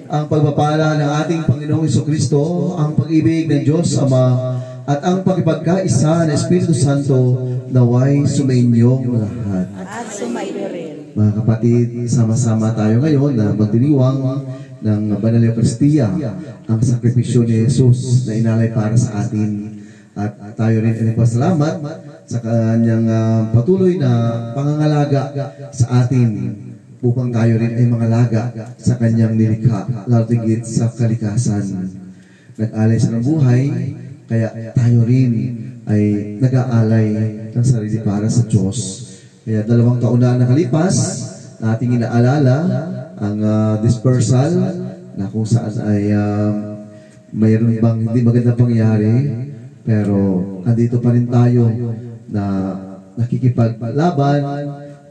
ang pagpapala ng ating Panginoong Jesucristo, ang pag-ibig ng Diyos Ama, at ang pakipagkaisa ng Espiritu Santo naway sumainyong lahat. At sumayo rin. Mga kapatid, sama-sama tayo ngayon na magdiriwang ng Banal na Eucharistia, ang sakripisyo ni Jesus na inalay para sa atin. At tayo rin ay nagpasalamat sa kanyang patuloy na pangangalaga sa atin upang tayo rin ay mangalaga sa kanyang nilikha, lalo tigit sa kalikasan. Nag-alay sa ng buhay, kaya tayo rin ay nag-aalay ng sarili para sa Diyos. Kaya 2 taon na nakalipas, ating inaalala ang dispersal na kung saan ay mayroon bang hindi magandang pangyayari, pero andito pa rin tayo na nakikipaglaban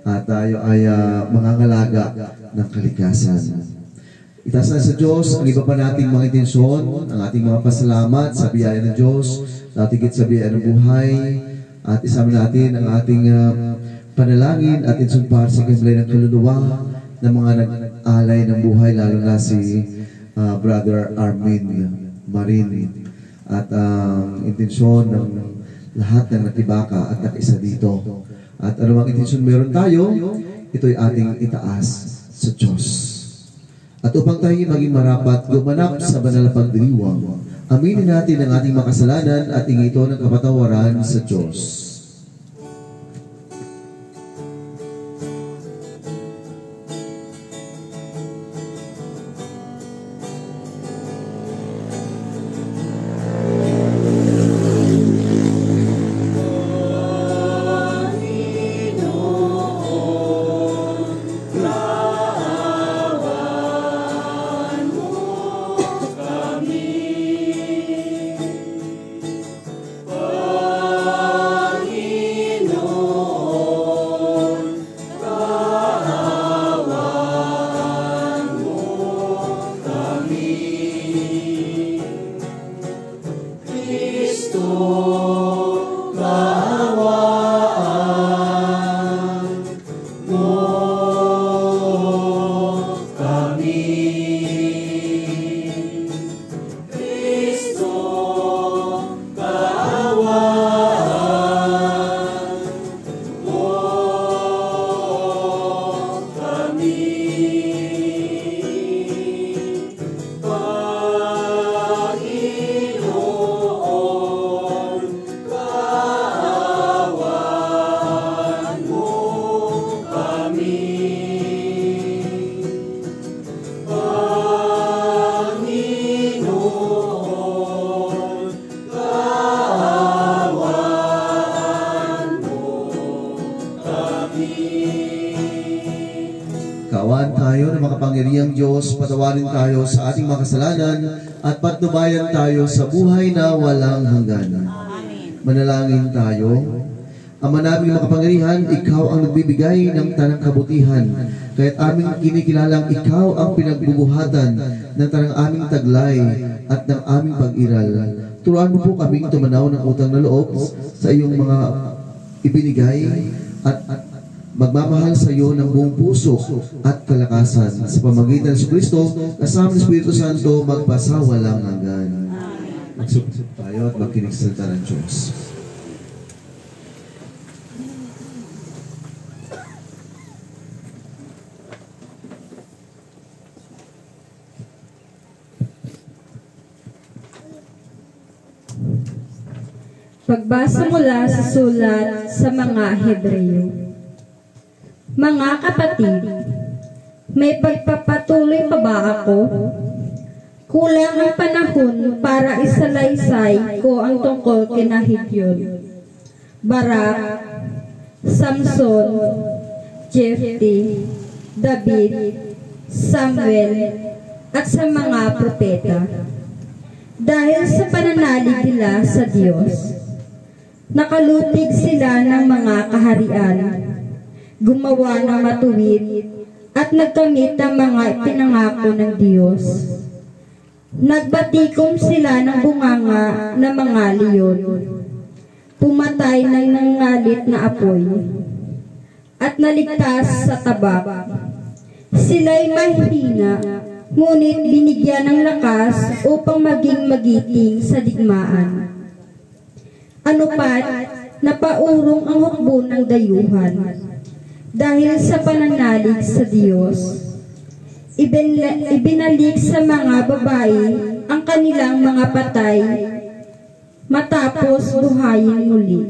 at tayo ay mangangalaga ng kalikasan. Itaas na sa Diyos ang iba pa nating mga intensyon, ang ating mga pasalamat sa biyaya ng Diyos, natigit sa biyaya ng buhay, at isama natin ang ating panalangin at intensyon para sa kimlay ng kaluluwa ng mga nag-alay ng buhay, lalo na si Brother Armin Marin, at ang intensyon ng lahat ng natibaka at nakaisa dito. At anumang intensyon meron tayo, ito'y ating itaas sa Diyos. At upang tayo maging marapat, gumanap sa banal na pagdiriwang, aminin natin ang ating makasalanan at hingi ito ng kapatawaran sa Diyos. Kaawaan tayo ng makapangyarihang Diyos, patawarin tayo sa ating mga kasalanan at patnubayan tayo sa buhay na walang hanggan. Manalangin tayo. Ama naming makapangyarihan, Ikaw ang nagbibigay ng tanang kabutihan, kaya't aming kinikilalang Ikaw ang pinagbubuhatan ng tanang aming taglay at ng aming pag-iral. Turuan mo po kaming tumanaw ng utang na loob sa iyong mga ibinigay at magmamahal sa iyo ng buong puso at kalakasan sa pamamagitan ng Kristo kasama ng Espiritu Santo magpasawalang hanggan. Magsubok tayo at magkinig sa salita ng Diyos. Pagbasa mula sa sulat sa mga Hebreo. Mga kapatid, may pagpapatuloy pa ba ako? Kulang ang panahon para isalaysay ko ang tungkol kina Gideon, Barak, Samson, Jefte, David, Samuel, at sa mga propeta. Dahil sa pananalig nila sa Diyos, nakalutig sila ng mga kaharian, gumawa ng matuwid, at nagkamit ng mga ipinangako ng Diyos. Nagbatikom sila ng bunganga ng mga leon, pumatay ng nangalit na apoy, at naligtas sa tabak. Sila'y mahina, ngunit binigyan ng lakas upang maging magiting sa digmaan. Ano pat, napaurong ang hukbo ng dayuhan dahil sa pananalig sa Diyos. Ibinalik sa mga babae ang kanilang mga patay matapos buhayin muli.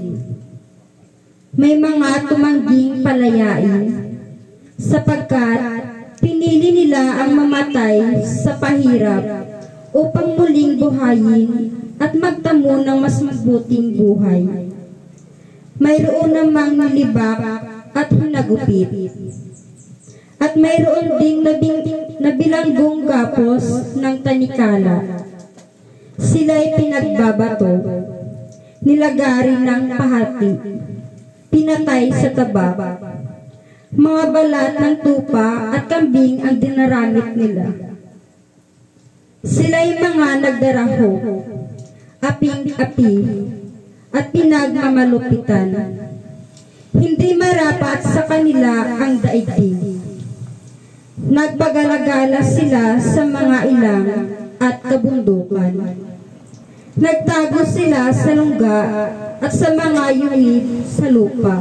May mga tumangging palayain sapagkat pinili nila ang mamatay sa pahirap upang muling buhayin at magtamo ng mas mabuting buhay. Mayroon namang nilibak at hinagupit. At mayroon ding nabilanggong gapos ng tanikala. Sila'y pinagbabato, nilagari ng pahati, pinatay sa taba. Mga balat ng tupa at kambing ang dinaramit nila. Sila'y mga nagdaraho, aping-api, at pinagmamalupitan. Hindi marapat sa kanila ang daigdig. Nagpagalagala sila sa mga ilang at kabundukan. Nagtago sila sa lungga at sa mga yuwid sa lupa.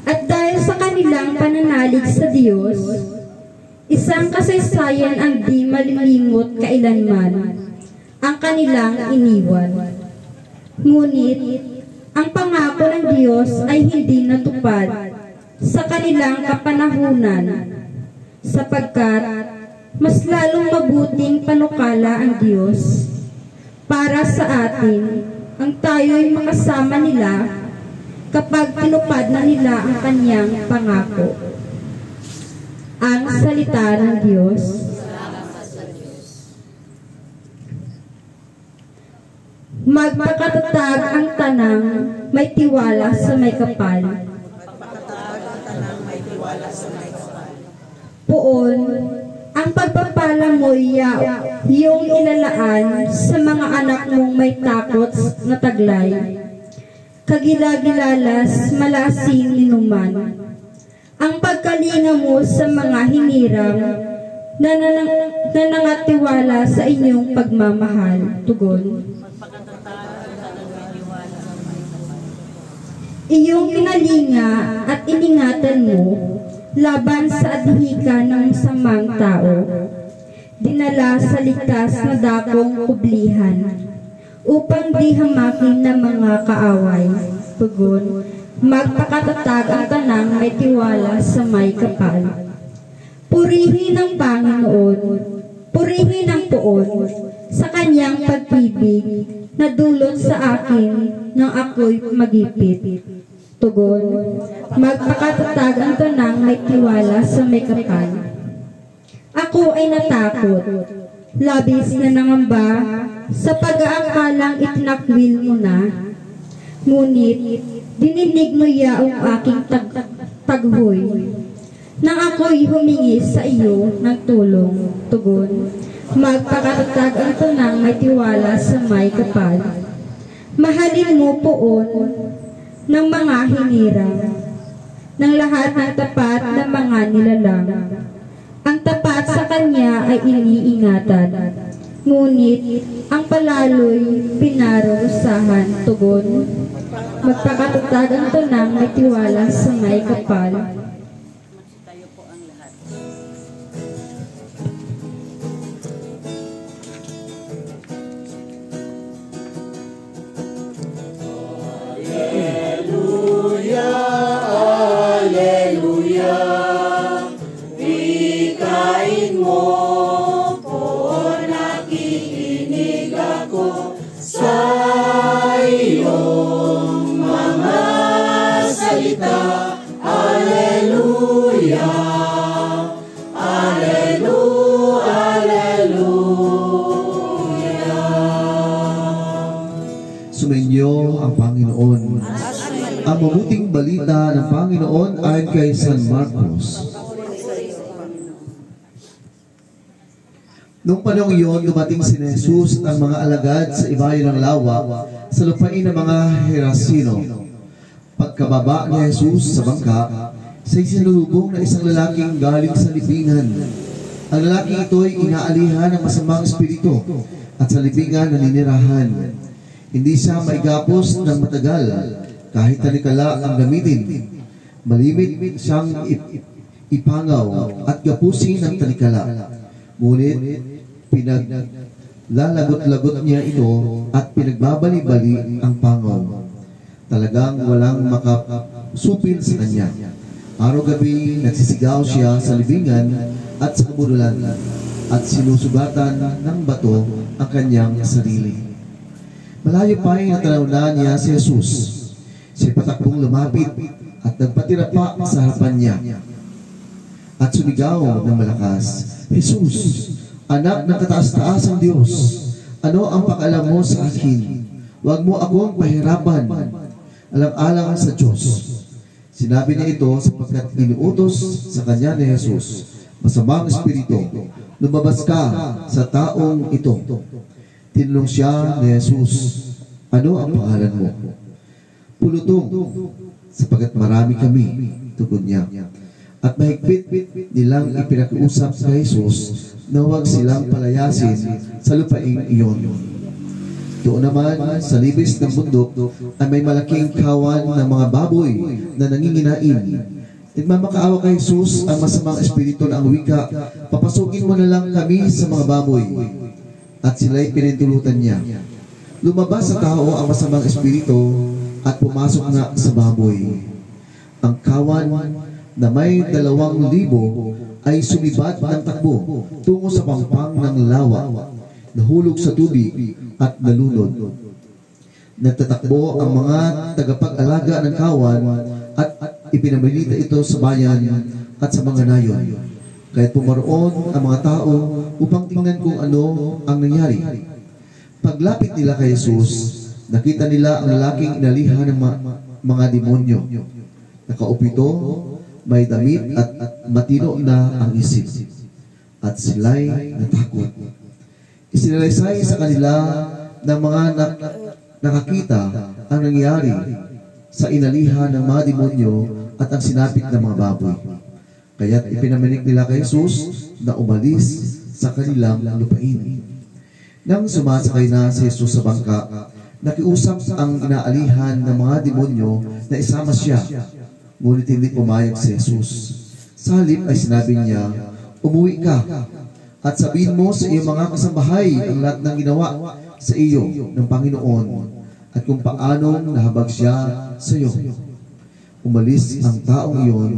At dahil sa kanilang pananalig sa Diyos, isang kasaysayan ang di malilimot kailanman ang kanilang iniwan. Ngunit, ang pangako ng Diyos ay hindi natupad sa kanilang kapanahunan, sapagkat mas lalong mabuting panukala ang Diyos para sa atin ang tayo'y makasama nila kapag tinupad na nila ang kanyang pangako. Ang salita ng Diyos. Magpakatatag ang tanang may tiwala sa may kapal. Poon, ang pagpapala mo'y iyong ilalaan sa mga anak mong may takot na taglay. Kagilagilalas, malasing ninuman. Ang pagkalinga mo sa mga hinirang na nangatiwala sa inyong pagmamahal. Tugon. Iyong kinalinga at iningatan mo laban sa adhika ng samang tao. Dinala sa ligtas na dakong kublihan upang di hamakin ng mga kaaway. Tugon, magpakatatag ang tanang may tiwala sa may kapal. Purihin ang Panginoon, purihin ang Poon sa kanyang pag-ibig na dulot sa akin nang ako'y magipit. Tugon, magpakatatag ang tanang may tiwala sa may kapal. Ako ay natakot, labis na nangamba sa pag-aakalang itinakwil mo na. Ngunit, dininig mo yaong aking taghoy nang ako'y humingi sa iyo ng tulong. Tugon, magpakatatag ang tanang may tiwala sa may kapal. Mahalin mo Poon ng mga hinirang, ng lahat ng tapat na mga nilalang. Ang tapat sa kanya ay iniingatan, ngunit ang palalo'y pinarurusahan. Tugon, magpakatatag ang tanang may tiwala sa may kapal. Sumainyo ang Panginoon. Ang mabuting balita ng Panginoon ayon kay San Marcos. Noong panahon iyon, dumating si Jesus at ang mga alagad sa ibayo ng lawa sa lupain ng mga Herasino. Pagkababa ni Jesus sa bangka, sa isinulubong na isang lalaking galing sa libingan. Ang lalaking ito ay inaalihan ng masamang espiritu at sa libingan naninirahan. Hindi siya maigapos ng matagal kahit talikala ang gamitin. Malimit siyang ipangaw at gapusin ng talikala. Ngunit pinaglalagot-lagot niya ito at pinagbabali-bali ang pangaw. Talagang walang makasupil sa kanya. Araw-gabi nagsisigaw siya sa libingan at sa kabululan at sinusugatan ng bato ang kanyang sarili. Malayo pa ay natanaw na niya si Jesus. Siya patakbong lumapit at nagpatira pa sa harapan niya. At sumigaw ng malakas, Jesus, anak ng kataas-taasang Diyos, ano ang pakialam mo sa akin? Huwag mo akong pahirapan. Alang-alang sa Diyos. Sinabi niya ito sapagkat inuutos sa kanya ni Jesus, masamang espiritu, lumabas ka sa taong ito. Tinanong siya ni Jesus, ano ang pangalan mo? Pulutong, sapagkat marami kami, tugon niya. At mahigpit nilang ipinakiusap sa Jesus na huwag silang palayasin sa lupaing iyon. Doon naman sa libis ng bundok ay may malaking kawan ng mga baboy na nanginginain. Nagmamakaawa kay Jesus ang masamang espiritu na ang wika, papasukin mo na lang kami sa mga baboy. At sila'y pinintulutan niya. Lumabas sa tao ang masamang espiritu at pumasok na sa baboy. Ang kawan na may 2,000 ay sumibat ng takbo tungo sa pangpang ng lawa, nahulog sa tubig at nalunod. Nagtatakbo ang mga tagapag-alaga ng kawan at ipinabalita ito sa bayan at sa mga nayon. Kaya't pumaroon ang mga tao upang tingnan kung ano ang nangyari. Paglapit nila kay Jesus, nakita nila ang lalaking inalihan ng mga demonyo. Nakaupito, may damit at matino na ang isip. At sila'y natakot. Isinalaysay sa kanila ng mga nakakita ang nangyari sa inalihan ng mga demonyo at ang sinapit ng mga baboy. Kaya't ipinaminig nila kay Jesus na umalis sa kanilang lupain. Nang sumasakay na si Jesus sa bangka, nakiusap ang inaalihan ng mga demonyo na isama siya. Ngunit hindi pumayag si Jesus. Sa halip ay sinabi niya, umuwi ka at sabihin mo sa iyong mga kasambahay ang lahat ng ginawa sa iyo ng Panginoon at kung paano nahabag siya sa iyo. Umalis ang taong iyon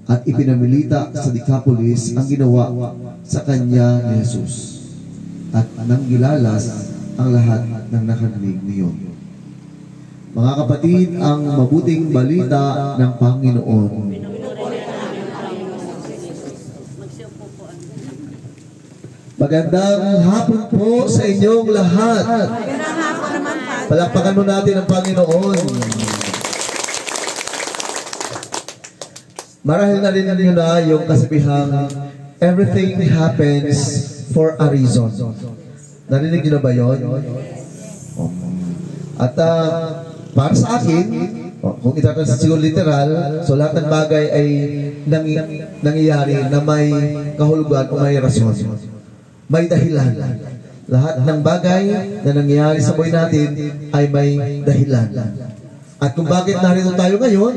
at ipinamilita sa Decapolis ang ginawa sa kanya ni Jesus. At nanggilalas ang lahat ng nakarinig niyon. Mga kapatid, ang mabuting balita ng Panginoon. Magandang hapon po sa inyong lahat. Palakpakan mo natin ang Panginoon. Marahil narinig nyo na yung kasabihang everything happens for a reason. Narinig nyo na ba yun? At para sa akin, kung itatanong siguro literal, so lahat ng bagay ay nangyayari na may kahulugan o may rason. May dahilan. Lahat ng bagay na nangyayari sa buhay natin ay may dahilan. At kung bakit narito tayo ngayon,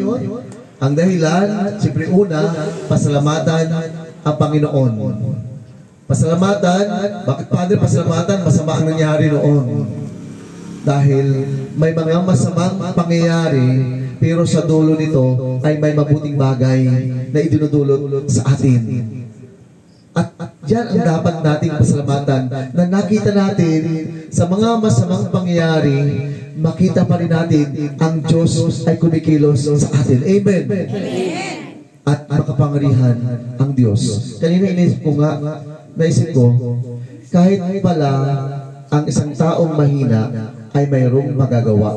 ang dahilan, siyempre una, pasalamatan ang Panginoon. Pasalamatan, bakit Padre pasalamatan? Masama ang nangyari noon. Dahil may mga masamang pangyayari, pero sa dulo nito ay may mabuting bagay na idinudulot sa atin. At yan ang dapat nating pasalamatan na nakita natin sa mga masamang pangyayari, makita pa rin natin ang Diyos ay kumikilos sa atin. Amen. At makapangyarihan ang Diyos. Kanina naisip ko, kahit pala ang isang taong mahina ay mayroong magagawa.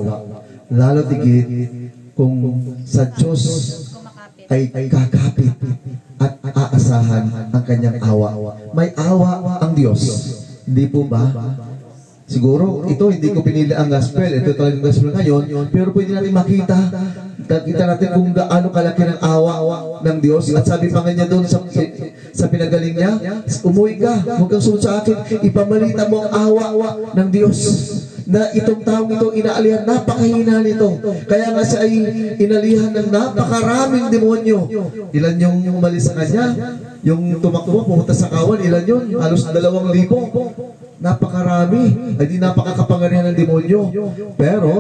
Lalo tigit kung sa Diyos ay kakapit at aasahan ang kanyang awa. May awa ang Diyos. Hindi po ba? Siguro, ito hindi ko pinili ang gospel. Ito talagang gospel ngayon. Pero pwede natin makita Kita natin kung gaano kalaki ng awa ng Diyos. At sabi pa nga niya doon sa pinagaling niya, umuwi ka, huwag kang sumunod sa akin, ipamalita mo ang awa ng Diyos. Na itong taong ito inaalihan, napakahina nito. Kaya nga siya ay inalihan ng napakaraming demonyo. Ilan yung umalis sa kanya? Yung tumakbo, pumunta sa kawan, ilan yun? Halos 2,000. Napakarami. Ay di napakakapangyarihan ng demonyo. Pero,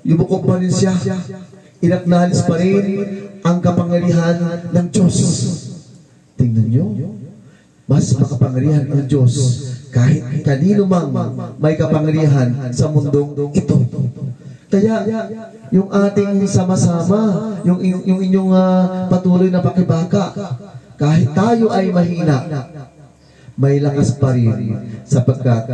yumuko pa rin siya. Inaknalis pa rin ang kapangyarihan ng Diyos. Tingnan nyo. Mas makapangyarihan ang Diyos kahit kanino mang may kapangyarihan sa mundong ito. Kaya yung ating sama-sama, yung inyong patuloy na pakibaka, kahit tayo ay mahina, may lakas pa rin sapagkat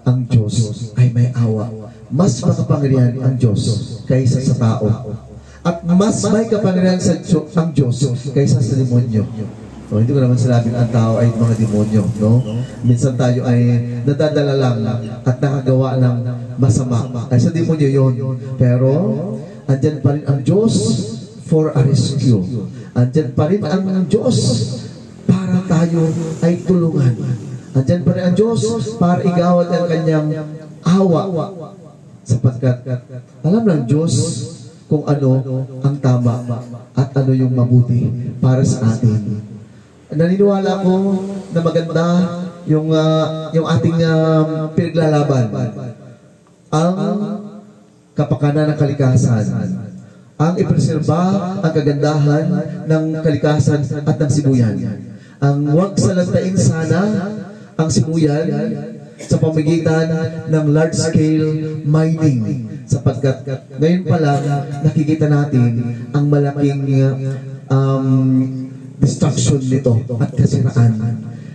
ang Diyos ay may awa. Mas makapangyarihan ang Diyos kaysa sa tao. At mas may kapangyarihan ang Diyos kaysa sa demonyo. So, hindi ko naman sinabing ang tao ay mga demonyo, no? Minsan tayo ay nadadala lang at nakagawa ng masama. Ay sa demonyo yun. Pero, andyan pa rin ang Diyos for a rescue. Andyan pa rin ang Diyos para tayo ay tulungan. Andyan pa rin ang Diyos para igawad ang kanyang awa. Sapagkat alam ng Diyos kung ano ang tama at ano yung mabuti para sa atin. Naniniwala ko na maganda yung ating pinaglalaban. Ang kapakanan ng kalikasan. Ang ipreserba ang kagandahan ng kalikasan at ng sibuyan. Ang huwag salantain sana ang sibuyan sa pamagitan ng large-scale mining. Sapagkat ngayon pa lang nakikita natin ang malaking destruction nito at kasiraan.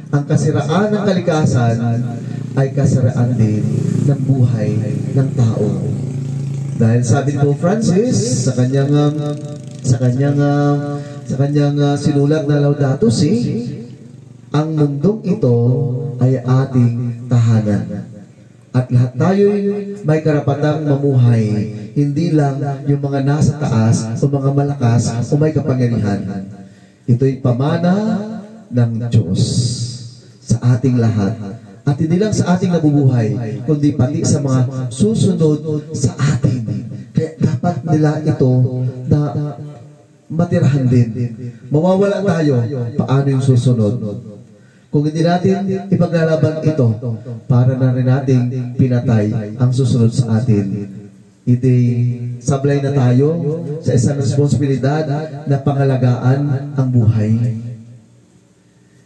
Ang kasiraan ng kalikasan ay kasiraan din ng buhay ng tao. Dahil sabi ni Pope Francis sa kanyang sinulat na Laudato Si, ang mundong ito ay ating tahanan. At lahat tayo may karapatang mamuhay, hindi lang yung mga nasa taas o mga malakas o may kapangyarihan. Ito'y pamana ng Diyos sa ating lahat. At hindi lang sa ating nabubuhay, kundi pati sa mga susunod sa atin. Kaya dapat nila ito na matirahan din. Mawawala tayo, paano yung susunod? Kung hindi natin ipaglalaban ito, para na rin nating pinatay ang susunod sa atin. Sablay na tayo sa isang responsibilidad na pangalagaan ang buhay.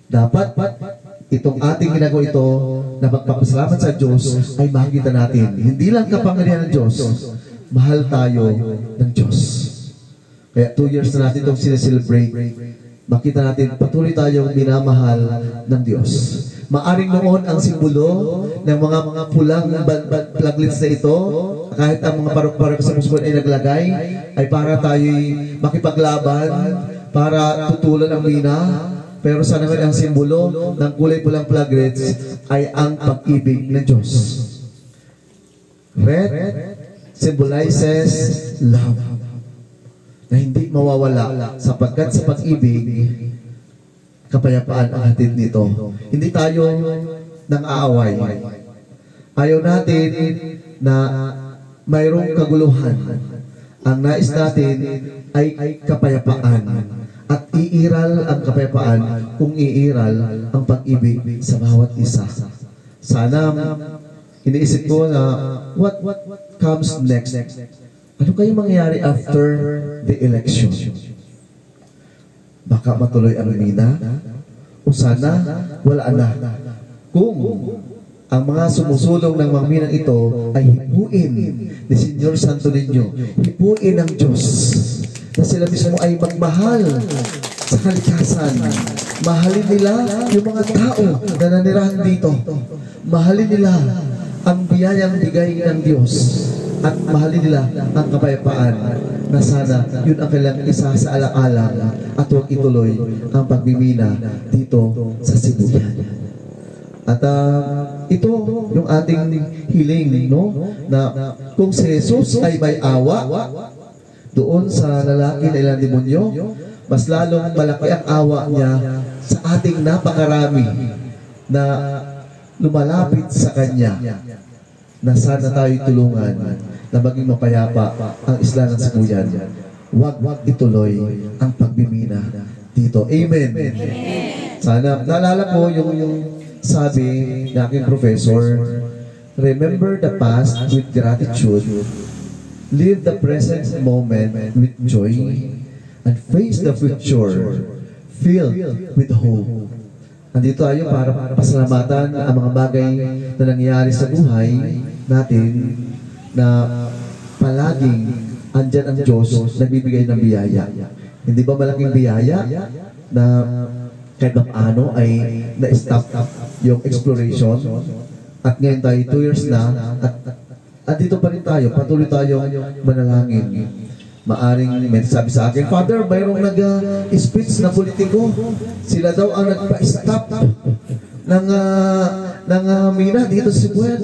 Dapat itong ating ginagawa ito na magpapasalamat sa Diyos ay makikita natin. Hindi lang kapangyarihan ng Diyos, mahal tayo ng Diyos. Kaya 2 years na natin itong sineselebrate. Makita natin patuloy tayong minamahal ng Diyos. Maaring noon ang simbolo ng mga pulang flaglets na ito, kahit ang mga parok-parok sa Muscon ay naglagay, ay para tayo'y makipaglaban, para tutulan ang mina. Pero sa naman ang simbolo ng kulay pulang flaglets ay ang pag-ibig ng Diyos. Red symbolizes love, na hindi mawawala sapagkat sa pag-ibig, kapayapaan ang hatid nito. Hindi tayo nang aaway. Ayaw natin na mayroong kaguluhan. Ang nais natin ay kapayapaan. At iiral ang kapayapaan kung iiral ang pag-ibig sa bawat isa. Sana, iniisip ko na what comes next? Ano kayo mangyayari after the election? Baka matuloy ang mina, o sana wala na. Kung ang mga sumusulong ng mga minang ito ay hipuin ni Senyor Santo Niño, hipuin ng Diyos, na sila mismo ay magmahal sa kalikasan. Mahalin nila yung mga tao na nanirahan dito. Mahalin nila ang biyayang bigay ng Diyos. At mahalin nila ang kapayapaan na sana yun ang kailang isa sa alaala at huwag ituloy ang pagmimina dito sa Sibuyan. At ito yung ating hiling, no? Na kung si Jesus ay may awa, doon sa lalaki na ilang demonyo, mas lalong malaki ang awa niya sa ating napakarami na lumalapit sa Kanya, na sana tayo tulungan na maging mapayapa ang isla ng Sibuyan. Huwag ituloy ang pagmimina dito. Amen. Sana, naalala ko yung sabi ng aking professor, remember the past with gratitude, live the present moment with joy, and face the future filled with hope. Nandito tayo para pasalamatan ang mga bagay na nangyayari sa buhay natin, na palaging andyan ang Diyos na bibigay ng biyaya. Hindi ba malaking biyaya na kahit paano ay na-stop yung exploration, at ngayon tayo 2 years na at dito pa rin tayo, patuloy tayo manalangin. Maaring may sabi sa akin, Father, mayroong nag-speech na politiko, sila daw ang nagpa-stop ng mina dito sa Sibuyan.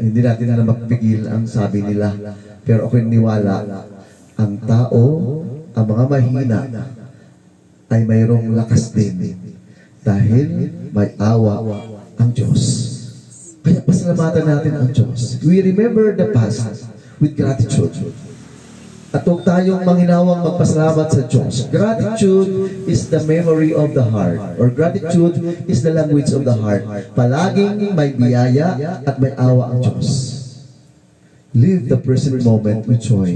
Hindi natin na mapigil ang sabi nila, pero ako'y niwala, ang tao, ang mga mahina ay mayroong lakas din dahil may awa ang Diyos. Kaya pasalamatan natin ang Diyos. We remember the past with gratitude. At huwag tayong manghinawang magpasalamat sa Diyos. Gratitude is the memory of the heart, or gratitude is the language of the heart. Palaging may biyaya at may awa ang Diyos. Live the present moment with joy.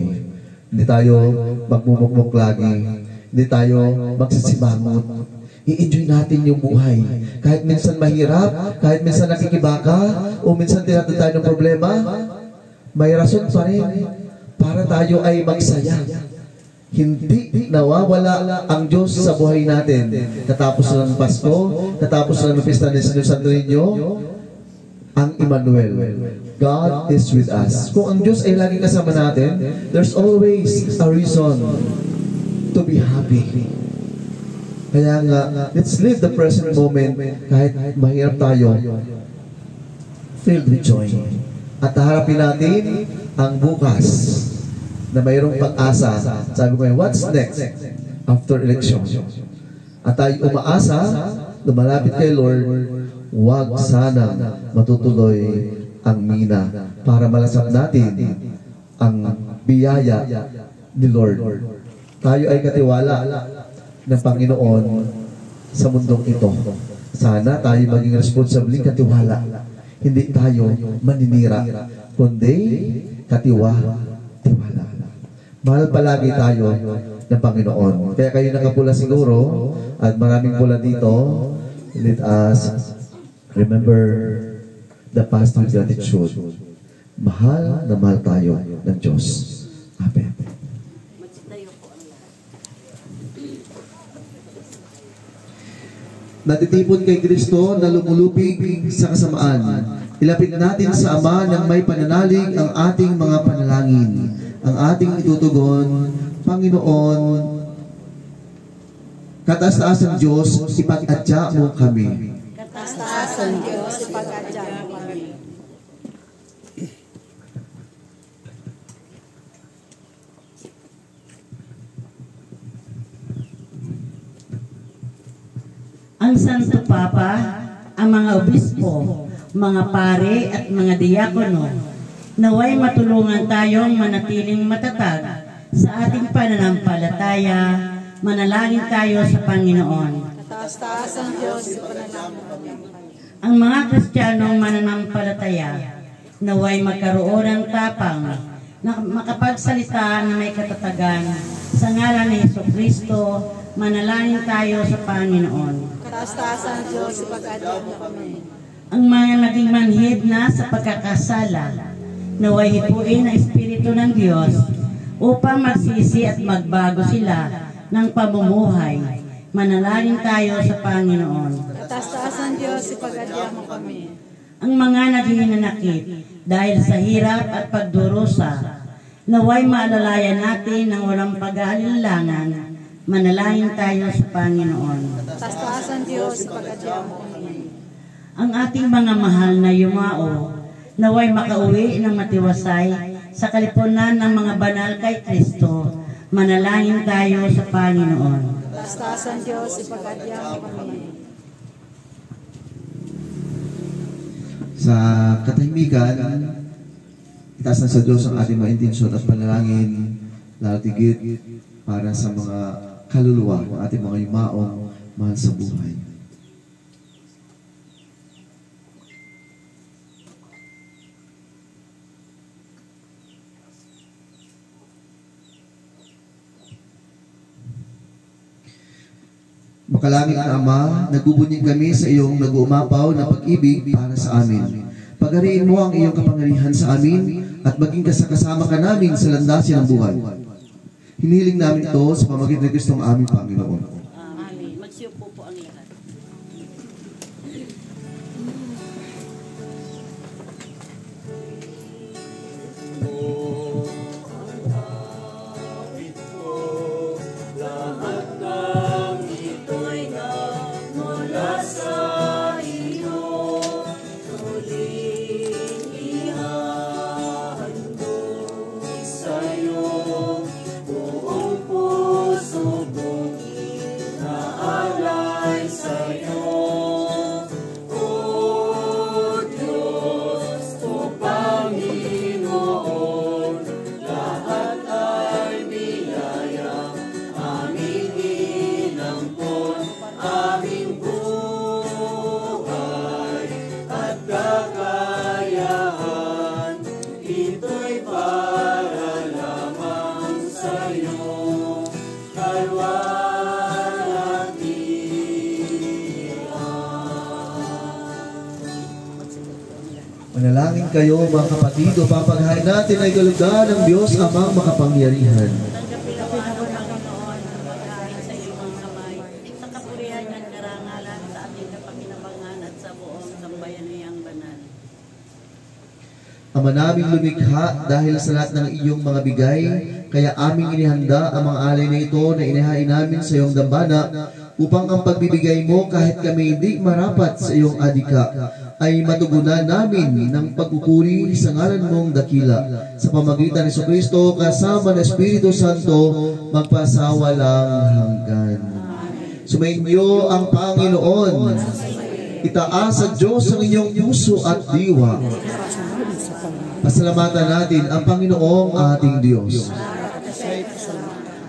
Hindi tayo magmumukmuk lagi. Hindi tayo magsisimangot. I-enjoy natin yung buhay. Kahit minsan mahirap, kahit minsan nakikibaka, o minsan tinatawag tayo ng problema, may rason pa rin para tayo ay magsaya. Hindi nawawala ang Diyos sa buhay natin. Katapos ng Pasko, katapos ng Pista ni Santo Niño, ang Emmanuel. God is with us. Kung ang Diyos ay laging kasama natin, there's always a reason to be happy. Kaya nga, let's live the present moment kahit mahirap tayo, filled with joy. At harapin natin ang bukas na mayroong pag-asa. Sabi ko, what's next after election? At tayo umaasa, lumalapit kay Lord, huwag sana matutuloy ang mina para malasap natin ang biyaya ni Lord. Tayo ay katiwala ng Panginoon sa mundong ito. Sana tayo maging responsabling katiwala. Hindi tayo maninira, kundi tiwala. Mahal palagi tayo ng Panginoon. Kaya kayo nakapula siguro, at maraming pula dito, let us remember the past with gratitude. Mahal na mahal tayo ng Diyos. Amen. Natitipon kay Kristo na lumulupig sa kasamaan. Ilapit natin sa Ama ng may pananalig ang ating mga panalangin. Ang ating itutugon, Panginoon, kataas-taas ang Diyos, ipag-adya mo kami. Kataas-taas ang Diyos, ipag-adya mo kami. Ang Santo Papa, ang mga obispo, mga pare at mga diakono, naway matulungan tayong manatiling matatag sa ating pananampalataya. Manalangin tayo sa Panginoon. Kataas-taas ang Diyos, ipanalangin kami. Ang mga Kristiyanong mananampalataya, naway magkaroon ng tapang na makapagsalita na may katatagan sa ngalan ni Jesucristo. Manalangin tayo sa Panginoon. Kataas-taas ang Diyos, ipag-adya mo kami. Ang mga naging manhid na sa pagkakasala, naway hipuin ang Espiritu ng Diyos upang magsisi at magbago sila ng pamumuhay. Manalangin tayo sa Panginoon. Kataas-taas ang Diyos, ipag-adya mo kami. Ang mga naging nanakit dahil sa hirap at pagdurusa, naway maalalayan natin ng walang pag-aalinlangan. Manalangin tayo sa Panginoon. Kataas-taas ang Diyos, ipag-adya mo kami. Ang ating mga mahal na yumao, naway makauwi ng matiwasay sa kalipunan ng mga banal kay Kristo. Manalangin tayo sa Panginoon. Bastasan Diyos, ipagadyang kami. Sa katahimikan, itaas na sa Diyos ang ating mga intensyon at panalangin, lalo tigit para sa mga kaluluwa ng ating mga yumaong mahal sa buhay. Makalangit na Ama, nagbubunyig kami sa iyong nag-uumapaw na pag-ibig para sa amin. Paghariin mo ang iyong kapangyarihan sa amin at maging kasama ka namin sa landasin ng buhay. Hinihiling namin ito sa pamagitan ni Kristo ang aming Panginoon. Amen. Magsiupo po ang lahat. Manalangin kayo mga kapatid o papaghain natin ay galugdan ng Diyos amang makapangyarihan. Tanggapin ako Panginoon ang pagkain sa iyong mga kamay, sa kapurihan at karangalan sa ating kapakinabangan at sa buong sambayanayang banal. Ama naming lumikha dahil sa lahat ng iyong mga bigay, kaya aming inihanda ang mga alay na ito na inihain namin sa iyong dambana upang ang pagbibigay mo kahit kami hindi marapat sa iyong adika ay matugunan namin ng pagpupuri sa ngalan mong dakila. Sa pamagitan ni Jesucristo kasama ng Espiritu Santo, magpasawalang hanggan. Sumainyo ang Panginoon. Itaas sa Diyos ang inyong puso at diwa. Pasalamatan natin ang Panginoong ating Diyos.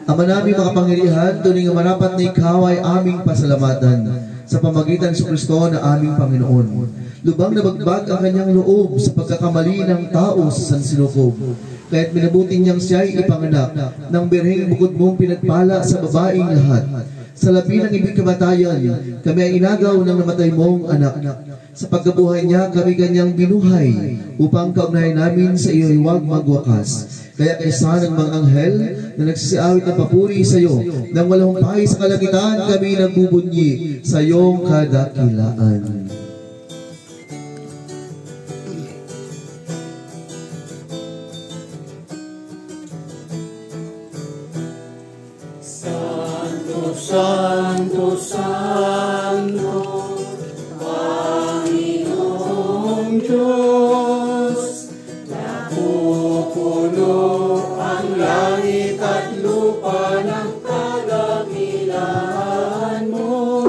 Ama namin makapangyarihan, tuwing marapat na ikaw ay aming pasalamatan sa pamagitan ni Jesucristo na aming Panginoon. Lubang na bagbag ang kanyang loob sa pagkakamali ng tao sa sansinukob. Kaya't minabuti niyang siya'y ipanganak ng birheng bukod mong pinagpala sa babaeng lahat. Sa labi ng ibig kamatayan, kami ay inagaw ng namatay mong anak. Sa pagkabuhay niya, kami kanyang binuhay upang kaugnayan namin sa iyo huwag magwakas. Kaya kaysa ng mga anghel na nagsisiawit ng papuri sa iyo, nang walang humpay sa kalangitan, kami nagbubunyi sa iyong kadakilaan. Santo, Santo, Panginoong Diyos, napupuno ang langit at lupa ng kadakilaan mo.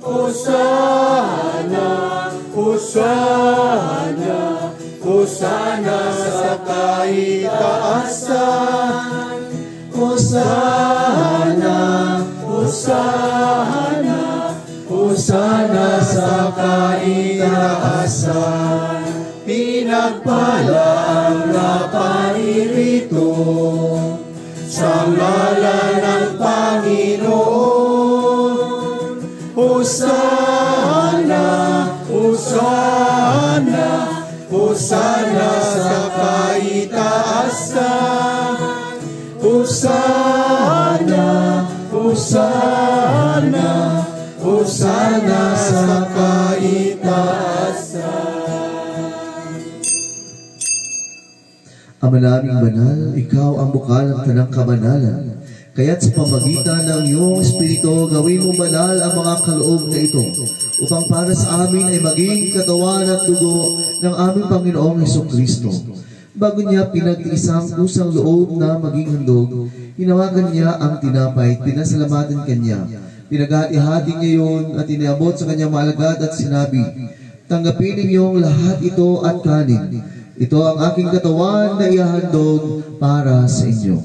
Hosana, Hosana, Hosana sa kaitaasan. Hosana, Hosana, Hosana sa kaitaasan. Pinagpala ang naparirito sa ngalan ng Panginoon. Hosana, Hosana, Hosana sa kaitaasan. Hosana, Hosana, Hosana sa kaitaasan. Ama naming banal, ikaw ang bukal ng tanang kabanalan. Kaya't sa pamagitan ng iyong Espiritu, gawin mo banal ang mga kaloob na ito, upang para sa amin ay maging katawan at dugo ng aming Panginoong Jesucristo. Bago niya pinag-iisang kusang loob na maging handog, hinawakan niya ang tinapay, pinasalamatan kanya. Pinagati-hati niya yun at iniabot sa kanyang mga alagad at sinabi, "Tanggapin ninyong lahat ito at kanin. Ito ang aking katawan na ihahandog para sa inyo."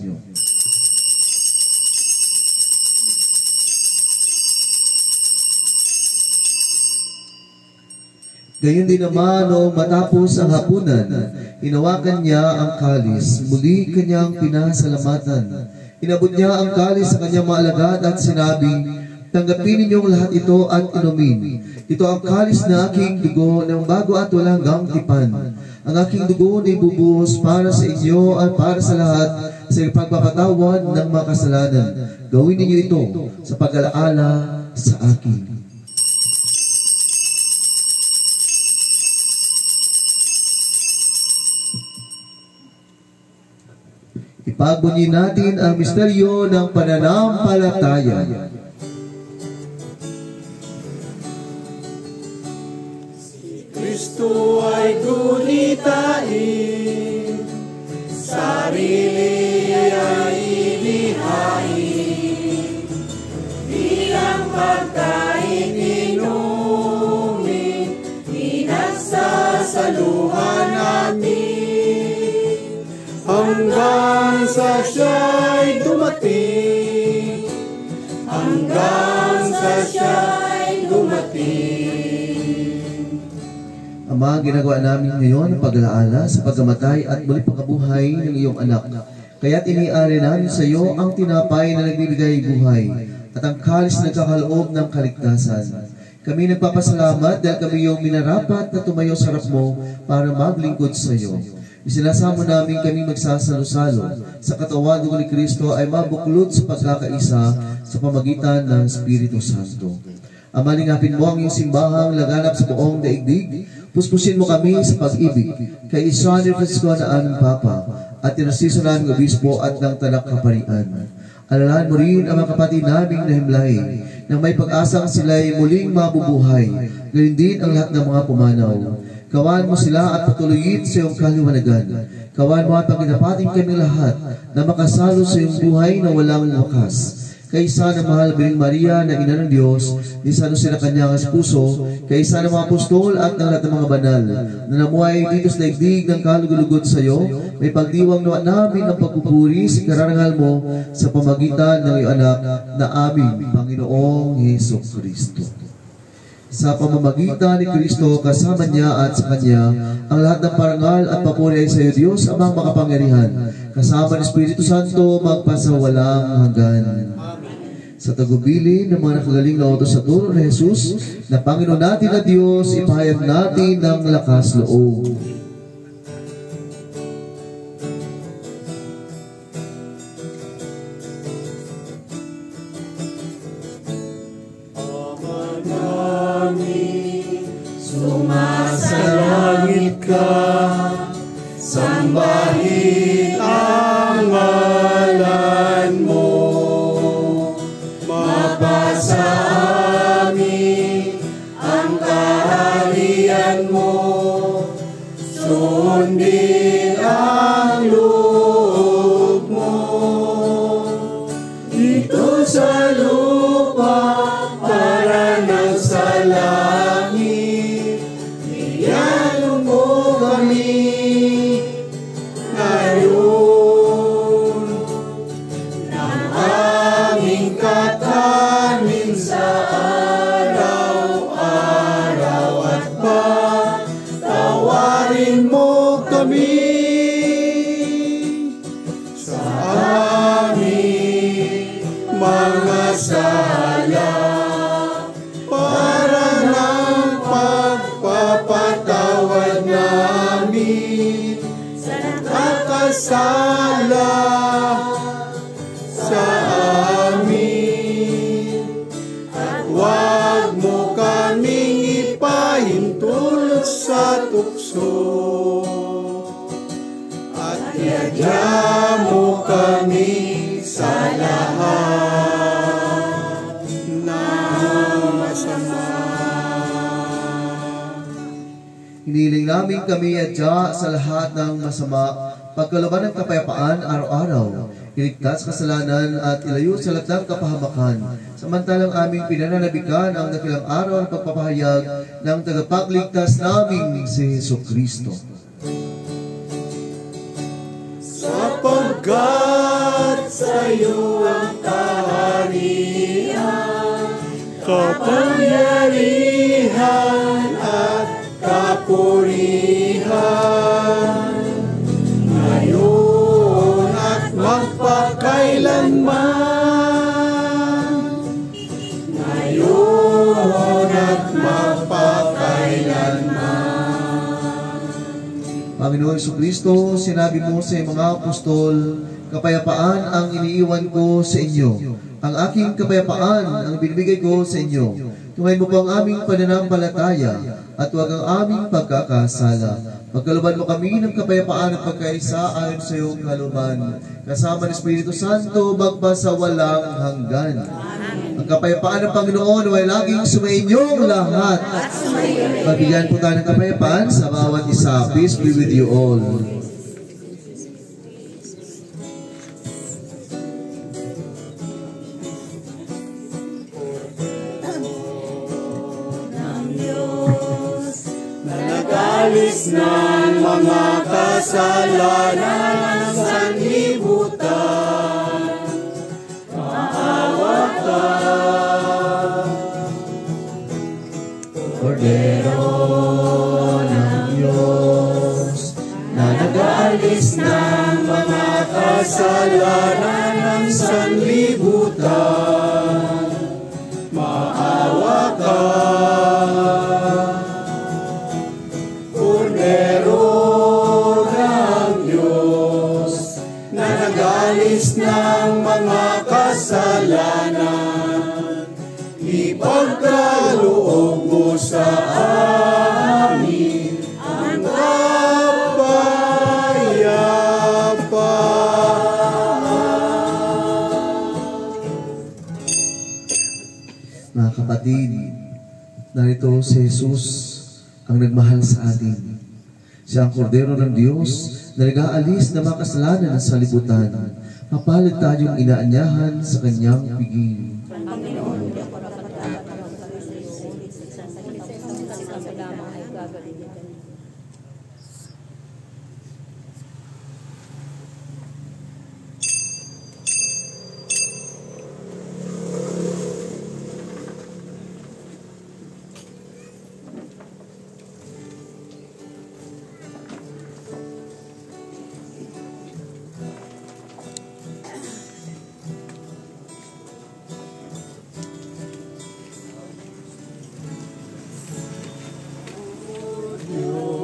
Gayon din naman noong matapos ang hapunan, hinawakan niya ang kalis, muli kanyang pinasalamatan. Inabot niya ang kalis sa kanyang mga alagad at sinabi, "Tanggapin ninyong lahat ito at inumin. Ito ang kalis na aking dugo ng bago at walang hanggang tipan. Ang aking dugo na ibubuhos para sa inyo at para sa lahat sa pagpapatawad ng mga kasalanan. Gawin ninyo ito sa pag-alaala sa akin." Ipagbunyi natin ang misteryo ng pananampalataya. Si Kristo ay gunitain, sarili ay inihain, bilang pagkain inumin, pinagsasaluhan namin. Hanggang sa siya'y dumating, hanggang sa siya'y dumating. Ama, ginagawa namin ngayon ang pag-alaala sa pagkamatay at muli pagkabuhay ng iyong anak. Kaya't iniari namin sa iyo ang tinapay na nagbibigay buhay at ang kalis na nagkakaloob ng kaligtasan. Kami nagpapasalamat dahil kami yung minarapat na tumayo sa harap mo para maglingkod sa iyo. Isinasamo namin kami magsasalo-salo sa katawan ni Kristo ay mabuklod sa pagkakaisa sa pamagitan ng Espiritu Santo. Ama, lingapin mo ang iyong simbahang laganap sa buong daigdig. Puspusin mo kami sa pag-ibig kay San Francisco na aming Papa at tinasiso naming obispo at ng tanak kaparian. Alalahan mo rin ang mga kapatid naming nahimlay nang may pag-asang sila'y muling mabubuhay, gayon din ang lahat ng mga pumanaw. Kawan mo sila at patuloyin sa iyong kaliwanagan. Kawan mo at paginapating kami lahat na makasalo sa iyong buhay na walang wakas. Kaysa ng mahal Birheng Maria na ina ng Diyos, isano sila kanyang puso, kaysa ng mga apostol at ng lahat ng mga banal, na namuhay dito sa daigdig ng kalugulugot sa iyo, may pagdiwang nawa namin ang pagpupuri sa kararangal mo sa pamagitan ng iyong anak na aming Panginoong Hesus Kristo. Sa pamamagitan ni Kristo, kasama niya at sa Kanya, ang lahat ng parangal at papuri ay sa iyo, Diyos, amang makapangyarihan, kasama ng Espiritu Santo, magpasawalang hanggan. Sa tagubili ng mga nakagaling na utos sa turo ni Jesus, na Panginoon natin na Diyos, ipahayag natin ng lakas loob. Sumasalangit ka, sambahin ang ngalan mo. Mapasa amin ang kaharian mo, sundin ang loob mo. Dito sa lupa para nang sa langit, iyan mo kami ngayon ng aming katanin sa araw-araw at patawarin mo kami sa aming mga sala para ng pagpapatawad namin sa nakasala sa amin. At huwag mo kaming ipahintulot sa tukso, at iadya mo kami sa lahat ng masama. Hiniling namin kami adya sa lahat ng masama, pagkalooban ng kapayapaan araw-araw, iligtas kasalanan at ilayo sa lahat ng kapahamakan. Samantalang aming pinananabikan ang dakilang araw ng pagpapahayag ng tagapagligtas naming si Jesucristo. Sapagkat sa iyo ang kaharian, kapangyarihan at kapurihan, ngayon at magpakailanman. Ngayon at magpakailanman. Panginoon Jesucristo, sinabi mo sa mga apostol, kapayapaan ang iniiwan ko sa inyo. Ang aking kapayapaan ang binibigay ko sa inyo. Tungayin mo po ang aming pananampalataya at huwag ang aming pagkakasala. Pagkalooban mo kami ng kapayapaan at pagkaisa ayon sa iyong kalooban, kasama ng Espiritu Santo, magpa sa walang hanggan. Ang kapayapaan ng Panginoon ay laging sumainyong lahat. Mabigyan po tayo ng kapayapaan sa bawat isa. Peace be with you all. Alis ng mga kasalanan ng sanlibutan, maawa ka. Kordero ng Diyos, na nag-aalis ng mga kasalanan ng sanlibutan, maawa ka. Ng mga kasalanan, ipagkaloob mo sa amin ang kapayapaan. Mga kapatid, narito si Jesus ang nagmahal sa atin. Siya ang kordero ng Diyos na nag-aalis na mga kasalanan ng salibutan. Mapalad tayong inaanyahan sa kanyang piging. Panginoon, hindi ako nakatapat ng sa iyo, ngunit sa salita mo lamang ay gagawin. Diyos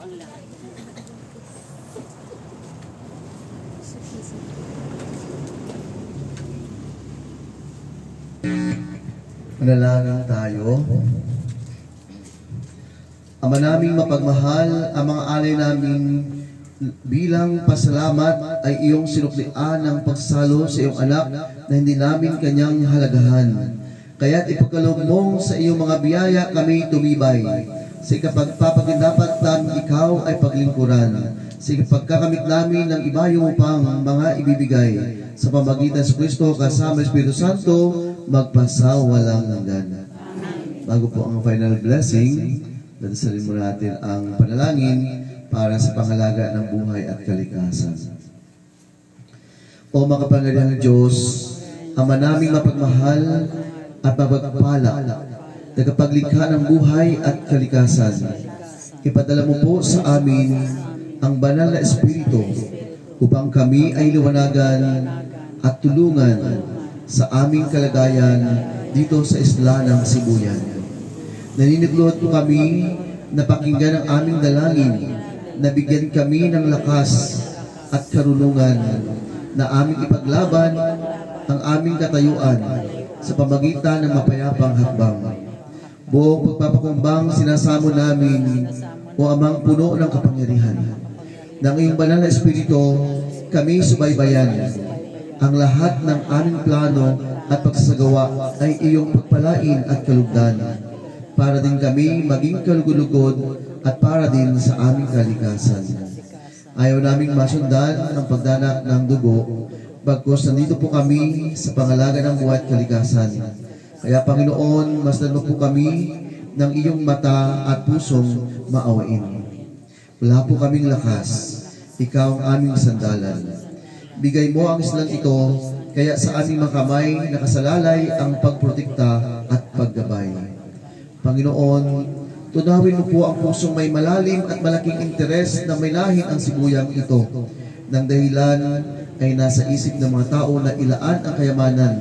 ang lahat. Manalangin tayo. Ama naming mapagmahal, ang mga alay namin bilang pasalamat ay iyong sinuklian ng pagsalo sa iyong anak na hindi namin kanyang halagahan. Kaya't ipagkaloob mo sa iyong mga biyaya kami tumibay. Sa ikapagpapagindapat namin ikaw ay paglingkuran. Sa ikapagkakamit namin ng ibayo mo pang mga ibibigay. Sa pamagitan sa Kristo kasama Espiritu Santo, magpasawalang hanggan. Bago po ang final blessing, dadasalin mo natin ang panalangin para sa pangalaga ng buhay at kalikasan. O makapangyarihang Diyos, Ama naming mapagmahal at mapagpala, tagapaglikha ng buhay at kalikasan, ipadala mo po sa amin ang banal na Espiritu upang kami ay liwanagan at tulungan sa aming kalagayan dito sa isla ng Sibuyan. Naniniglod po kami na pakinggan ang aming dalangin, na bigyan kami ng lakas at karunungan na aming ipaglaban ang aming katayuan sa pamagitan ng mapayapang hakbang. Buong pagpapakumbang sinasamo namin, o Amang puno ng kapangyarihan, ng iyong banal na Espiritu, kami subaybayan. Ang lahat ng aming plano at pagsasagawa ay iyong pagpalain at kalugdan, para din kami maging kalugod-lugod at para din sa aming kalikasan. Ayaw naming masundan ang pagdanak ng dugo, bagkus nandito po kami sa pangalaga ng buhay at kalikasan. Kaya Panginoon, masdan mo po kami ng iyong mata at pusong maawain. Wala po kaming lakas, ikaw ang aming sandalan. Bigay mo ang islang ito, kaya sa aming mga kamay nakasalalay ang pagprotekta at paggabay. Panginoon, tunawin mo po ang pusong may malalim at malaking interes na may lahin ang Sibuyang ito. Nang dahilan ay nasa isip ng mga tao na ilaan ang kayamanan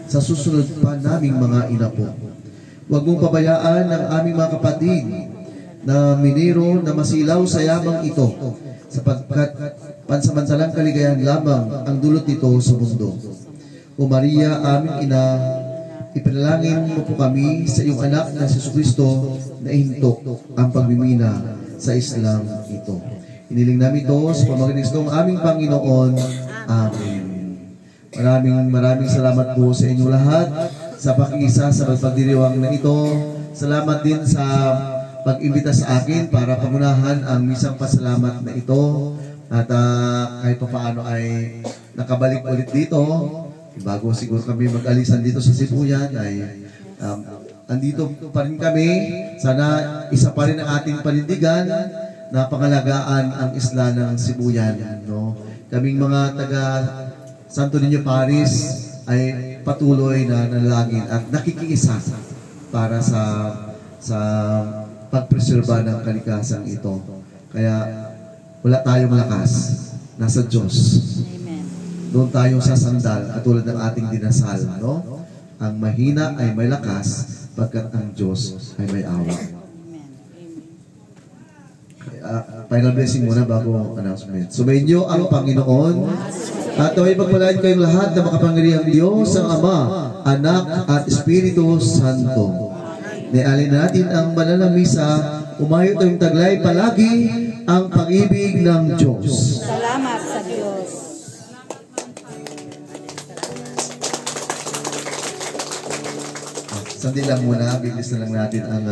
sa susunod pa naming mga inapo. Huwag mong pabayaan ang aming mga kapatid na minero na masilaw sa yamang ito, sapagkat pansamansalang kaligayahan lamang ang dulot nito sa mundo. O Maria, aming ina, ipanalangin mo po kami sa iyong anak na si Jesucristo na ihinto ang pagmimina sa islang ito. Iniling namin ito sa pamamagitan ng aming Panginoon. Amen. Maraming salamat po sa inyong lahat sa pakiisa sa pagdiriwang na ito. Salamat din sa pag-imbita sa akin para pangunahan ang misang pasalamat na ito. At kahit pa paano ay nakabalik ulit dito. Bago siguro kami mag-alisan dito sa Sibuyan ay andito pa rin kami. Sana isa pa rin ang ating panindigan na pangalagaan ang isla ng Sibuyan. No? Kaming mga taga Santo Niño Paris ay patuloy na nanalangin at nakikiisa para sa pagpreserba ng kalikasan ito. Kaya wala tayong lakas, nasa Diyos. Doon tayo sa sandal, katulad ng ating dinasal, no? Ang mahina ay may lakas, pagkat ang Diyos ay may awa. Final blessing muna bago announcement. Sumainyo ang Panginoon, at naway pagpalain kayong lahat na makapangyarihang Diyos, ang Ama, Anak, at Espiritu Santo. Nialin natin ang banal na misa, umayo tayong taglay palagi ang pag-ibig ng Diyos. Salamat sa Diyos. Sandali lang muna, bibis na lang natin ang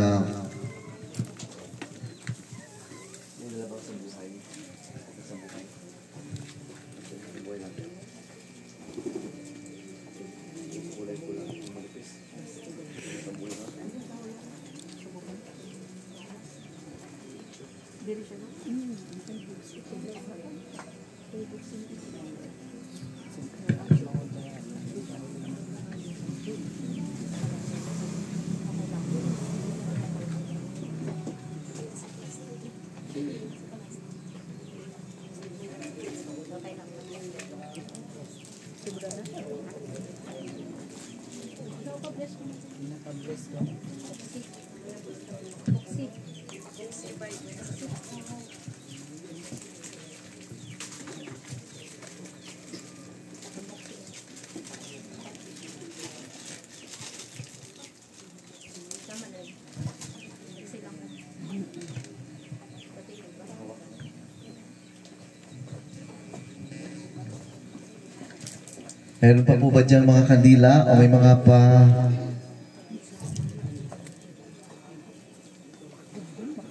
Meron pa po ba dyan mga kandila o may mga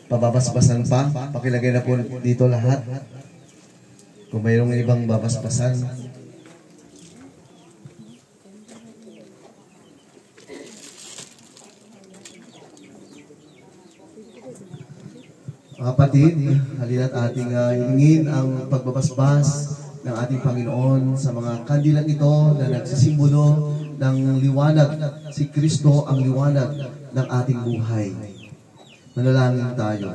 pababasbasan pa? Pakilagay na po dito lahat. Kung mayroong ibang babasbasan. Mga kapatid, halina't ating hingin ang pagbabasbas ng ating Panginoon sa mga kandilang ito na nagsisimbolo ng liwanag. Si Kristo ang liwanag ng ating buhay. Manalangin tayo.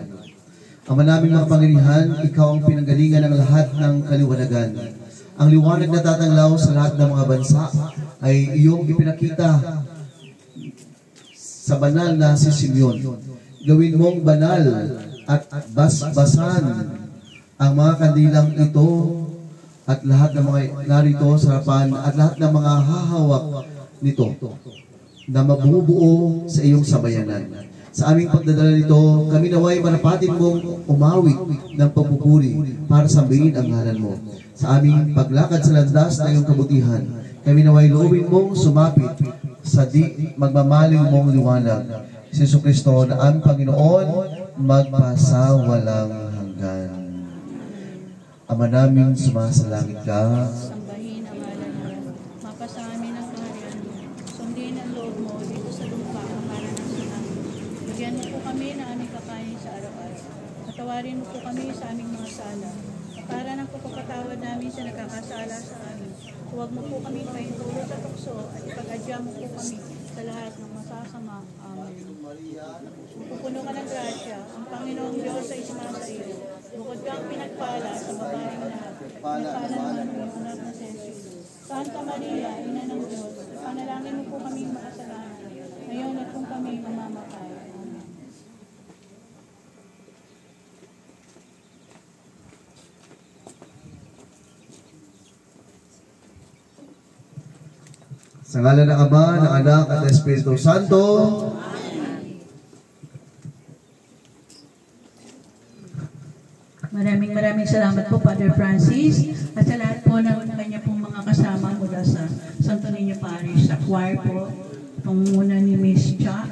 Ama naming mga Panginoon, Ikaw ang pinanggalingan ng lahat ng kaliwanagan. Ang liwanag na tatanglaw sa lahat ng mga bansa ay iyong ipinakita sa banal na si Simeon. Gawin mong banal at basbasan ang mga kandilang ito at lahat ng mga narito sa harapan at lahat ng mga hahawak nito na mabubuo sa iyong sabayanan. Sa aming pagdadala nito, kami naway marapatin mong umawi ng pagpupuri para sambahin ang ngalan mo. Sa aming paglakad sa landas ng iyong kabutihan, kami naway loobin mong sumapit sa di magmamaliw mong liwanag. Si Jesucristo na ang Panginoon magpasawalang hanggan. Ama namin, sumasalangit ka. Sambahin ang ngalan mo. Mapasa amin ang kaharian mo. Sundin ang loob mo dito sa lupa ang ngalan ng sinabi. Bigyan mo po kami na aming kakain sa araw-araw. Patawarin mo po kami sa aming mga sala. Para ng pagpapatawad namin sa nagkakasala sa amin. Huwag mo po kami pahintulot sa tukso at ipag-adya mo po kami sa lahat ng masasama. Amen. Pupuno ka ng grasya, ang Panginoong Diyos ay sumasa iyo. Bukod kang pinagpala sa babaeng lahat. Pinagpala naman mo yung anak na si Jesus. Santa Maria, Ina ng Diyos, panalangin mo po kami makasalanan. Ngayon at kung kami mamamatay. Amen. Sa ngalan ng Ama, ng Anak, at ng Espiritu Santo. Maraming salamat po, Father Francis, at sa lahat po ng kanya pong mga kasama mula sa Santo Niño Parish, sa choir po, pangunguna ni Miss Cha,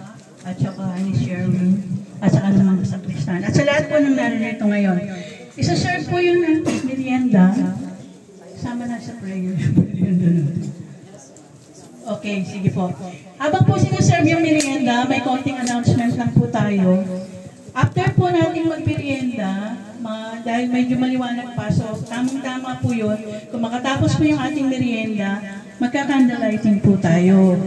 at saka ni Sherwin, at saka ng mga sakristan. At sa lahat po ng naririto ngayon, isa-serve po yun ng merienda, sama na sa prayer. Okay, sige po. Habang po sinaserve yung merienda, may konting announcement lang po tayo. After po natin mag-merienda, dahil medyo maliwanag pa, so tamang-tama po yun. Kung makatapos po yung ating merienda, magka-candlelighting po tayo.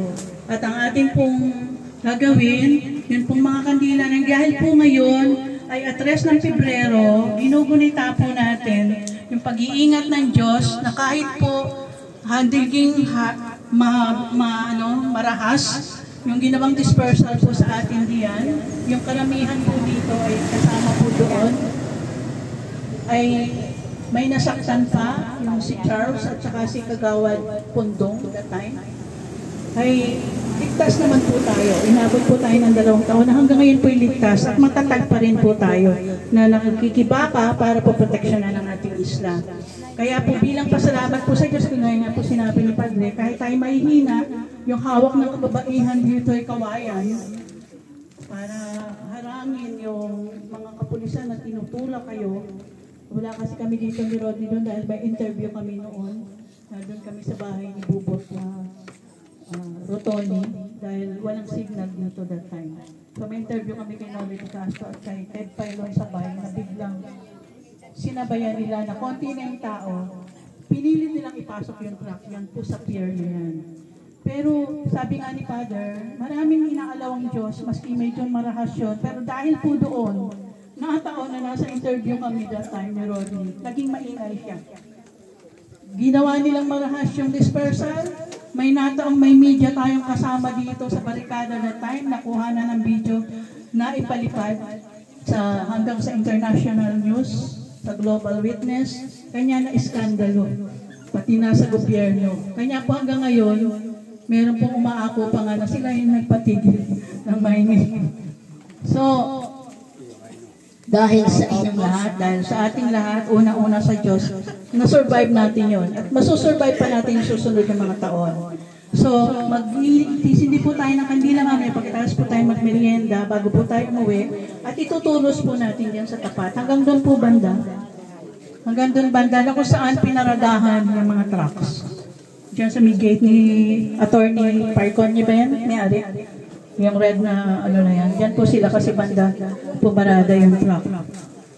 At ang ating pong gagawin, yun pong mga kandila ng dahil po ngayon ay at 3 ng Pebrero, ginugunita po natin yung pag-iingat ng Diyos na kahit po handiging marahas, yung ginawang dispersal po sa atin diyan, yung karamihan po dito ay kasama po doon, ay may nasaktan pa, yung si Charles at saka si Kagawad Pundong that time, ay ligtas naman po tayo. Inabot po tayo ng 2 taon na hanggang ngayon po ligtas at matatag pa rin po tayo na nakikibaka para po proteksyonan ng ating isla. Kaya po bilang pasalamat po sa Diyos, kung nga po sinabi ni Padre, kahit tayo mahihina, yung hawak ng kababaihan dito ay kawayan para harangin yung mga kapulisan na tinutulak kayo. Wala kasi kami dito ni Rodney doon dahil may interview kami noon. Doon kami sa bahay ni Bubot na Rotoni dahil walang signal dito that time. So may interview kami kay Noli Castro at kay Ted Pailon sa bahay na biglang sinabayan nila na konti na yung tao, pinili nilang ipasok yung truck yan po sa pier yan. Pero sabi nga ni Father, maraming inaalawang Diyos, maski medyo marahas yun, pero dahil po doon, nakataon na nasa interview kami that time ni Rodney, naging maingay siya. Ginawa nilang marahas yung dispersal, may nataong may media tayong kasama dito sa barikada that time, nakuha na ng video na ipalipad hanggang sa international news, sa Global Witness, kanya na iskandalo, pati nasa gobyerno. Kanya po hanggang ngayon, meron pong umaako pa nga na sila yung nagpatigil ng mining. So, Dahil sa inyong lahat, dahil sa ating lahat, una-una sa Diyos, na-survive natin yon at masusurvive pa natin yung susunod na mga taon. So, hindi po tayo ng kandila mamaya, pagkatapos po tayo magmerienda, bago po tayo umuwi, at itutulos po natin yan sa tapat. Hanggang doon po banda. Hanggang doon banda na kung saan pinaradahan yung mga trucks. Diyan sa may gate ni Attorney Parcon niya ba yan? May-ari. Yung red na ano na yan. Diyan po sila kasi banda pumarada yung truck.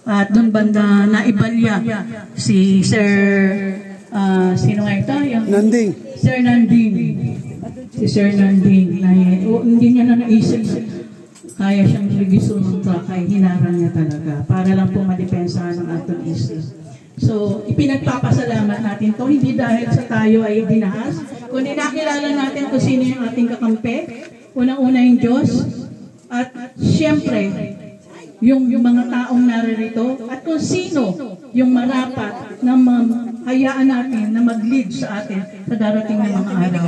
At doon banda naibalya si Sir sino nga ito? Yung Nanding. Sir Nanding. Si Sir Nanding. Hindi niya na naisip kaya siyang ligiso ng truck ay hinarang niya talaga para lang po madepensa ng Anton East. So, ipinagpapasalamat natin to hindi dahil sa tayo ay dinahas, kundi nakilala natin kung sino yung ating kakampi, unang-una yung Diyos, at siyempre, yung mga taong naririto, at kung sino yung marapat na hayaan natin na mag-lead sa atin sa darating na mga araw.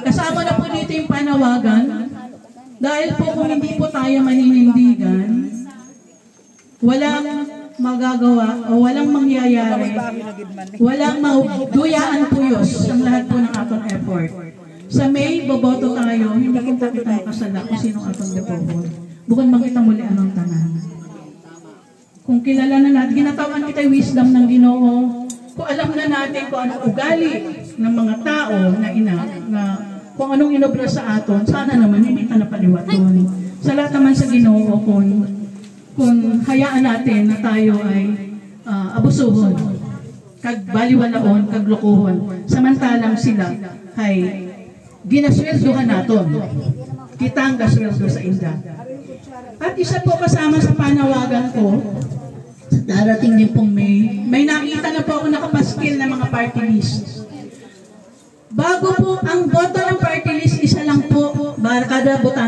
Kasama na po dito yung panawagan, dahil po kung hindi po tayo maninindigan, walang magagawa o walang mangyayari, walang maduyaan puyos ang lahat po ng atong effort. Sa May, boboto tayo, hindi ko po kita makasala kung sinong atong depohon. Bukod makita muli anong tanan. Kung kilala na natin, ginatawan kita yung wisdom ng Ginoo, kung alam na natin kung anong ugali ng mga tao na na kung anong inobra sa aton, sana naman hindi ka napaliwaton. Sa lahat naman sa Ginoo, kung hayaan natin na tayo ay abusuhon, kagbaliwalaon, kaglokohon, samantalang sila ay ginasweldohan naton. Kita ang gasweldo sa inda. At isa po kasama sa panawagan ko, darating din pong may nakita na po ako nakapaskil na mga party list. Bago po ang boto ng party list, isa lang po, kada botante.